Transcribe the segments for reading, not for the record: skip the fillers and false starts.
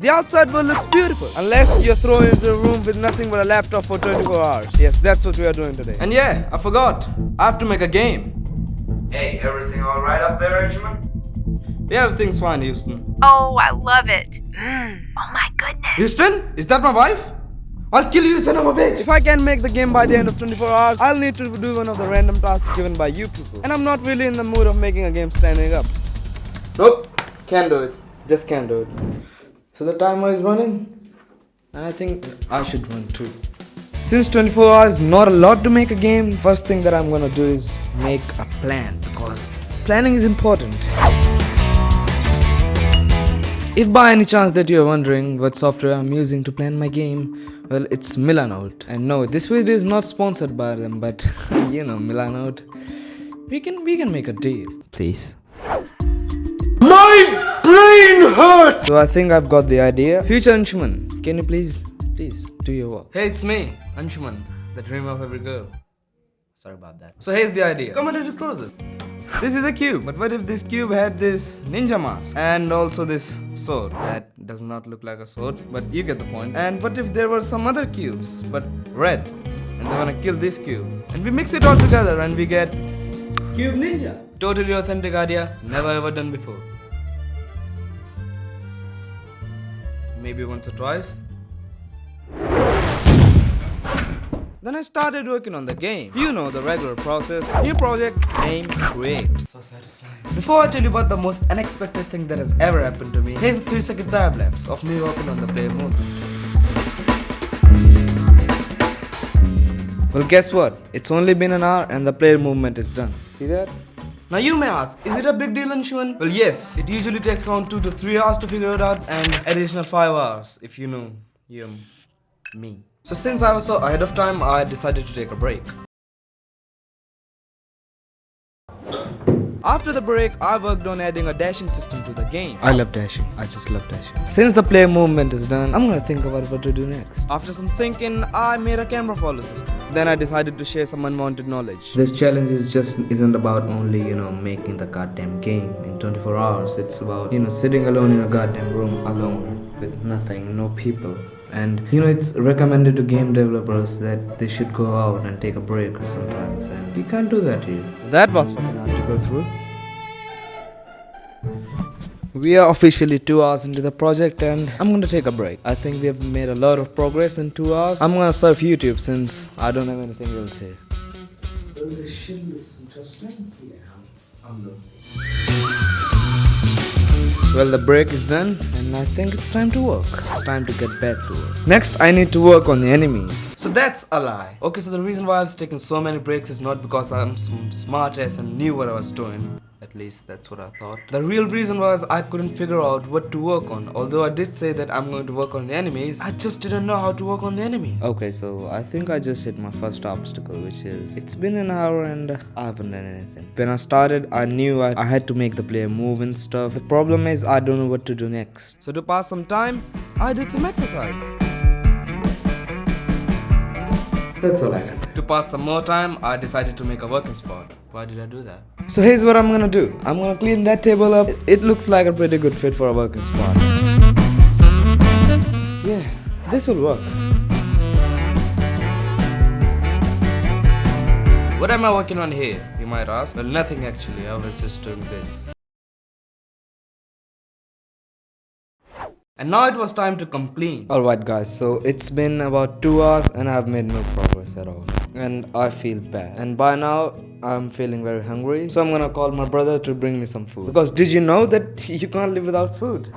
The outside world looks beautiful, unless you're thrown into a room with nothing but a laptop for 24 hours. Yes, that's what we are doing today. And yeah, I forgot. I have to make a game. Hey, everything alright up there, Anshuman? Yeah, everything's fine, Houston. Oh, I love it. Oh my goodness. Houston? Is that my wife? I'll kill you, son of a bitch! If I can't make the game by the end of 24 hours, I'll need to do one of the random tasks given by you people. And I'm not really in the mood of making a game standing up. Nope, can't do it. Just can't do it. So the timer is running, and I think I should run too. Since 24 hours is not a lot to make a game, first thing that I'm gonna do is make a plan, because planning is important. If by any chance that you're wondering what software I'm using to plan my game, well, it's Milanote. And no, this video is not sponsored by them, but you know, Milanote. We can make a deal, please. My brain hurts! So I think I've got the idea. Future Anshuman, can you please do your work? Hey, it's me, Anshuman, the dream of every girl. Sorry about that. So here's the idea. Come on, close it. This is a cube, but what if this cube had this ninja mask and also this sword? That does not look like a sword, but you get the point. And what if there were some other cubes, but red, and they wanna kill this cube? And we mix it all together and we get Cube Ninja. Totally authentic idea, never ever done before. Maybe once or twice. Then I started working on the game. You know the regular process. New project, name, create. So satisfying. Before I tell you about the most unexpected thing that has ever happened to me, here's a 3-second time lapse of me working on the player mode. Well, guess what? It's only been an hour and the player movement is done. See that? Now you may ask, is it a big deal, Anshuman? Well, yes. It usually takes around 2 to 3 hours to figure it out, and additional 5 hours if you know you're me. So since I was so ahead of time, I decided to take a break. After the break, I worked on adding a dashing system to the game. I love dashing. I just love dashing. Since the player movement is done, I'm gonna think about what to do next. After some thinking, I made a camera follow system. Then I decided to share some unwanted knowledge. This challenge isn't about only, making the goddamn game in 24 hours. It's about, sitting alone in a goddamn room alone with nothing, no people. And it's recommended to game developers that they should go out and take a break sometimes, and you can't do that here. That was fucking hard to go through. We are officially 2 hours into the project and I'm gonna take a break. I think we have made a lot of progress in 2 hours. I'm gonna surf YouTube since I don't have anything else here. Well, this shit looks interesting. Yeah, I'm done. Well, the break is done and I think it's time to work. It's time to get back to work. Next, I need to work on the enemies. So that's a lie. Okay, so the reason why I was taking so many breaks is not because I'm some smart ass and knew what I was doing. At least that's what I thought. The real reason was I couldn't figure out what to work on. Although I did say that I'm going to work on the enemies, I just didn't know how to work on the enemy. Okay, so I think I just hit my first obstacle, which is it's been an hour and I haven't done anything. When I started, I knew I had to make the player move and stuff. The problem is I don't know what to do next. So to pass some time, I did some exercise. That's all I did. To pass some more time, I decided to make a working spot. Why did I do that? So here's what I'm gonna do. I'm gonna clean that table up. It looks like a pretty good fit for a working spot. Yeah, this will work. What am I working on here? You might ask. Well, nothing actually. I was just doing this. And now it was time to complain. Alright guys, so it's been about 2 hours and I've made no progress at all. And I feel bad. And by now, I'm feeling very hungry. So I'm gonna call my brother to bring me some food. Because did you know that you can't live without food?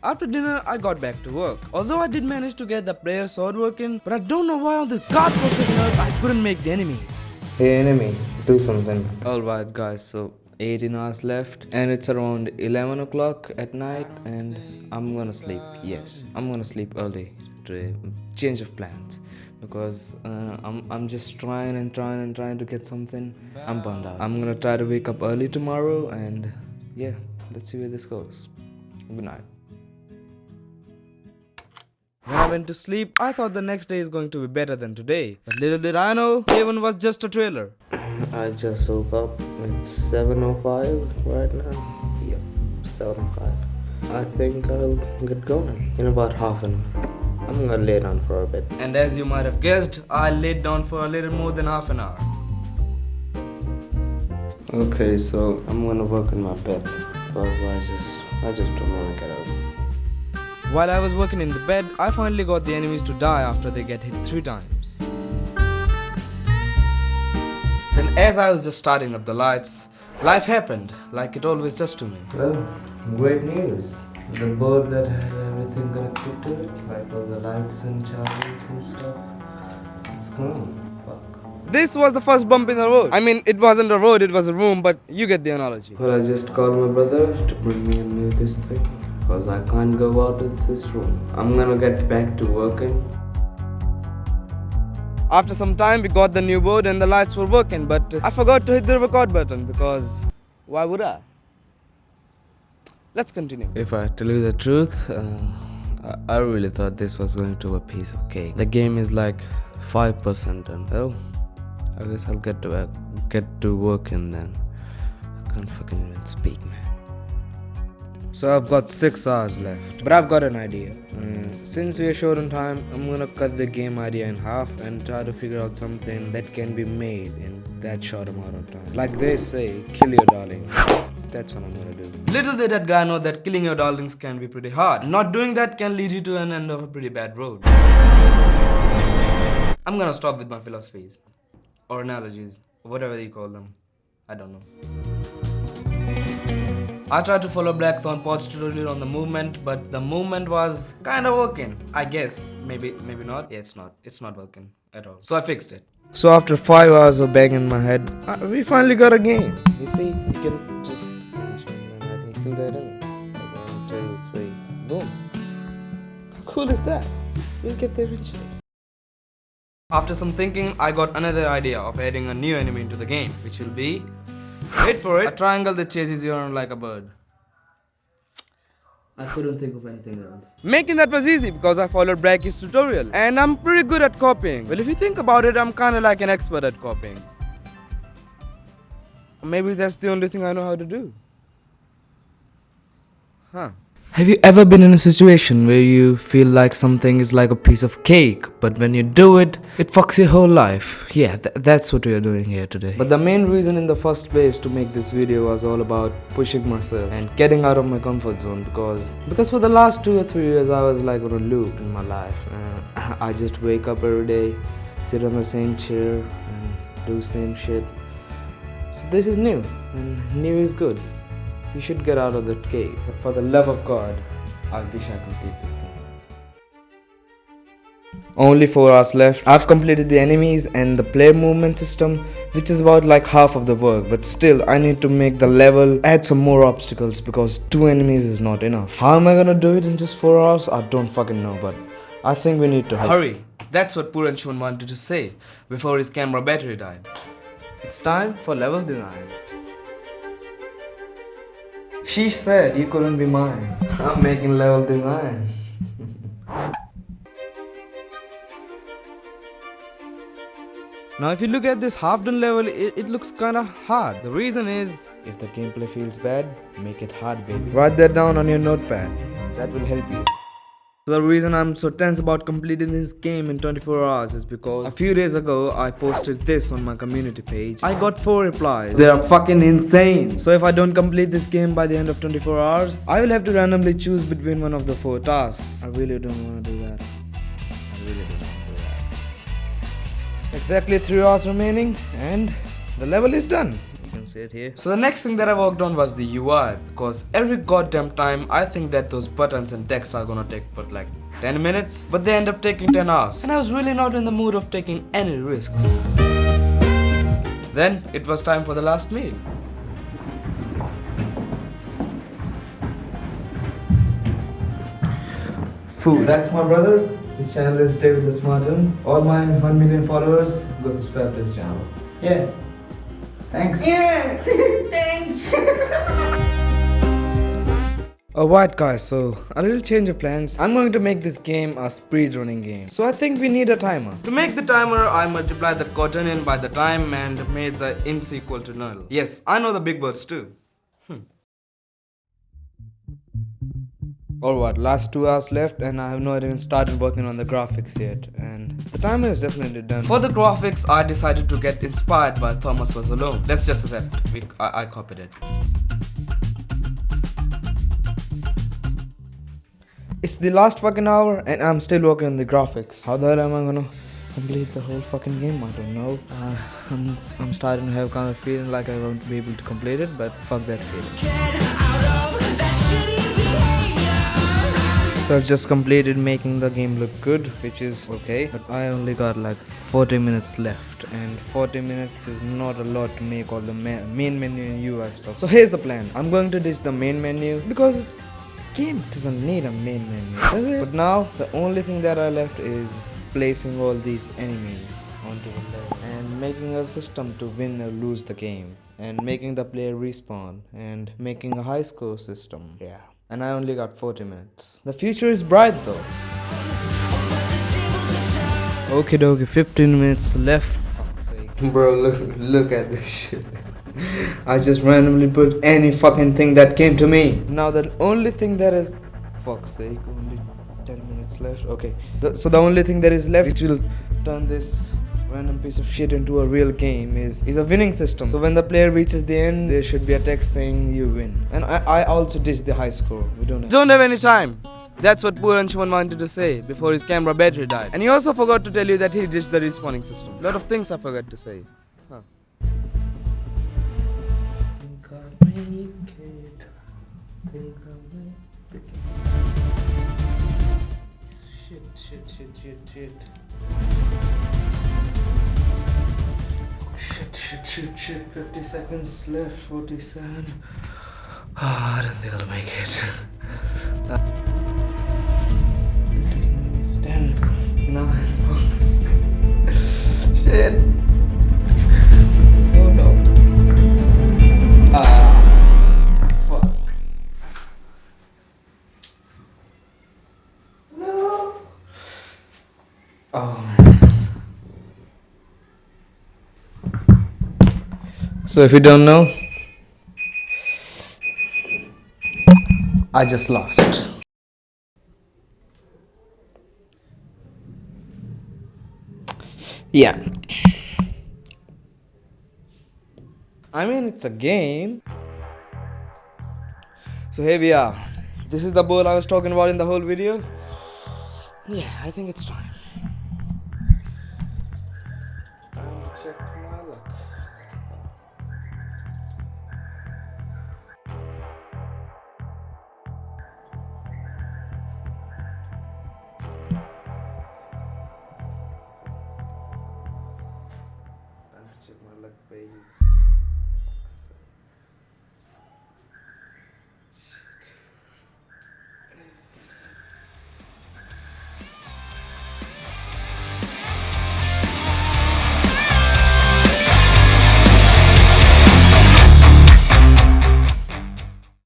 After dinner, I got back to work. Although I did manage to get the player sword working, but I don't know why on this godforsaken earth I couldn't make the enemies. Hey enemy, do something. Alright guys, so 18 hours left and it's around 11 o'clock at night and I'm gonna sleep. Yes, I'm gonna sleep early today. Change of plans because I'm just trying to get something. I'm burned out. I'm gonna try to wake up early tomorrow and yeah, let's see where this goes. Good night. When I went to sleep, I thought the next day is going to be better than today. But little did I know, day one was just a trailer. I just woke up. It's 7:05 right now. Yep, 7:05. I think I'll get going in about half an hour. I'm gonna lay down for a bit. And as you might have guessed, I laid down for a little more than half an hour. Okay, so I'm gonna work in my bed because I just don't wanna get up. While I was working in the bed, I finally got the enemies to die after they get hit 3 times. Then as I was just starting up the lights, life happened, like it always does to me. Well, great news. The board that had everything connected to it, like all the lights and chargers and stuff, it's gone. Fuck. This was the first bump in the road. I mean, it wasn't a road, it was a room, but you get the analogy. Well, I just called my brother to bring me in with this thing, because I can't go out of this room. I'm gonna get back to working. After some time, we got the new board and the lights were working, but I forgot to hit the record button because why would I? Let's continue. If I tell you the truth, I really thought this was going to be a piece of cake. The game is like 5% done. Well, I guess I'll get to work and then. I can't fucking even speak, man. So I've got 6 hours left, but I've got an idea. Since we are short on time, I'm gonna cut the game idea in half and try to figure out something that can be made in that short amount of time. Like they say, kill your darling. That's what I'm gonna do. Little did that guy know that killing your darlings can be pretty hard. Not doing that can lead you to an end of a pretty bad road. I'm gonna stop with my philosophies. Or analogies. Whatever you call them. I don't know. I tried to follow Blackthorn positively on the movement, but the movement was kinda working. I guess. Maybe not. Yeah, it's not working at all. So I fixed it. So after 5 hours of banging my head, we finally got a game. You see, you can just I can kill that in. 1, 2, 3, boom. How cool is that? We'll get there eventually. After some thinking, I got another idea of adding a new enemy into the game, which will be, wait for it, a triangle that chases you around like a bird. I couldn't think of anything else. Making that was easy because I followed brackeys tutorial and I'm pretty good at copying. Well, if you think about it, I'm kinda like an expert at copying. Maybe that's the only thing I know how to do. Huh. Have you ever been in a situation where you feel like something is like a piece of cake, but when you do it, it fucks your whole life? Yeah, that's what we are doing here today. But the main reason in the first place to make this video was all about pushing myself and getting out of my comfort zone because for the last 2 or 3 years I was like on a loop in my life. I just wake up every day, sit on the same chair and do same shit. So this is new, and new is good. You should get out of that cave. But for the love of God, I wish I could beat this game. Only 4 hours left. I've completed the enemies and the player movement system, which is about like half of the work. But still, I need to make the level, add some more obstacles because 2 enemies is not enough. How am I gonna do it in just 4 hours? I don't fucking know, but I think we need to hurry. That's what poor Anshuman wanted to say before his camera battery died. It's time for level design. She said you couldn't be mine. I'm making level design. Now if you look at this half done level, it looks kinda hard. The reason is, if the gameplay feels bad, make it hard, baby. Write that down on your notepad. That will help you. The reason I'm so tense about completing this game in 24 hours is because a few days ago I posted this on my community page. I got 4 replies. They are fucking insane. So if I don't complete this game by the end of 24 hours, I will have to randomly choose between one of the 4 tasks. I really don't want to do that. Exactly 3 hours remaining and the level is done. You can see it here. So the next thing that I worked on was the UI, because every goddamn time I think that those buttons and text are gonna take but like 10 minutes, but they end up taking 10 hours. And I was really not in the mood of taking any risks. Then it was time for the last meal. Food. That's my brother. His channel is Stay with the Smartin. All my 1 million followers, go subscribe to his channel. Yeah. Thanks. Yeah! Thanks! Alright guys, so a little change of plans. I'm going to make this game a speed running game. So I think we need a timer. To make the timer, I multiply the quaternion by the time and made the ins equal to null. Yes, I know the big words too. Alright, last 2 hours left and I have not even started working on the graphics yet, and the timer is definitely done. For the graphics, I decided to get inspired by Thomas Was Alone. Let's just accept, I copied it. It's the last fucking hour and I'm still working on the graphics. How the hell am I gonna complete the whole fucking game? I don't know. I'm starting to have kind of feeling like I won't be able to complete it, but fuck that feeling. So I've just completed making the game look good, which is okay, but I only got like 40 minutes left, and 40 minutes is not a lot to make all the main menu and UI stuff. So here's the plan. I'm going to ditch the main menu because game doesn't need a main menu, does it? But now the only thing that I left is placing all these enemies onto the level and making a system to win or lose the game, and making the player respawn, and making a high score system. Yeah. And I only got 40 minutes. The future is bright though. Okay dokie, 15 minutes left. Fuck's sake. Bro, look at this shit. I just randomly put any fucking thing that came to me. Now the only thing that is... Fuck's sake, only 10 minutes left. Okay. So the only thing that is left which will turn this random piece of shit into a real game is a winning system. So when the player reaches the end, there should be a text saying you win. And I also ditched the high score. We don't have any time. That's what poor Anshuman wanted to say before his camera battery died. And he also forgot to tell you that he ditched the respawning system. A lot of things I forgot to say. Huh. Shit. Shit, 50 seconds left, 47. I don't think I'll make it. 10, 9, shit. Oh no. Fuck. No. Oh. So if you don't know, I just lost. Yeah. I mean, it's a game. So here we are. This is the bowl I was talking about in the whole video. Yeah, I think it's time. Time to check my luck. Check my luck, baby.